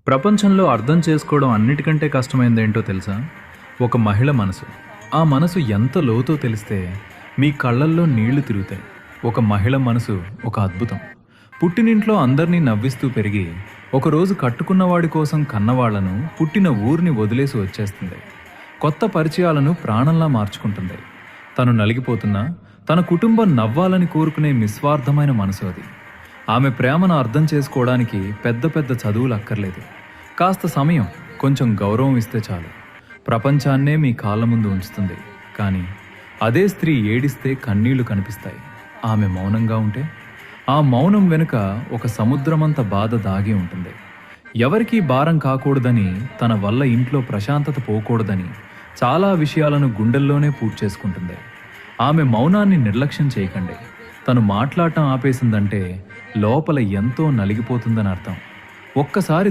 ప్రపంచంలో అర్థం చేసుకోవడం అన్నిటికంటే కష్టమైందేంటో తెలుసా? ఒక మహిళ మనసు. ఆ మనసు ఎంత లోతో తెలిస్తే మీ కళ్ళల్లో నీళ్లు తిరుగుతాయి. ఒక మహిళ మనసు ఒక అద్భుతం. పుట్టినింట్లో అందరినీ నవ్విస్తూ పెరిగి ఒకరోజు కట్టుకున్నవాడి కోసం కన్నవాళ్లను పుట్టిన ఊరిని వదిలేసి వచ్చేస్తుంది. కొత్త పరిచయాలను ప్రాణంలా మార్చుకుంటుంది. తను నలిగిపోతున్నా తన కుటుంబం నవ్వాలని కోరుకునే నిస్వార్థమైన మనసు అది. ఆమె ప్రేమను అర్థం చేసుకోవడానికి పెద్ద పెద్ద చదువులు అక్కర్లేదు. కాస్త సమయం, కొంచెం గౌరవం ఇస్తే చాలు. ప్రపంచాన్నే మీ కాళ్ళ ముందు ఉంచుతుంది. కానీ అదే స్త్రీ ఏడిస్తే కన్నీళ్లు కనిపిస్తాయి. ఆమె మౌనంగా ఉంటే ఆ మౌనం వెనుక ఒక సముద్రమంత బాధ దాగి ఉంటుంది. ఎవరికీ భారం కాకూడదని, తన వల్ల ఇంట్లో ప్రశాంతత పోకూడదని చాలా విషయాలను గుండెల్లోనే పూర్తి చేసుకుంటుంది. ఆమె మౌనాన్ని నిర్లక్ష్యం చేయకండి. తను మాట్లాడటం ఆపేసిందంటే లోపల ఎంతో నలిగిపోతుందని అర్థం. ఒక్కసారి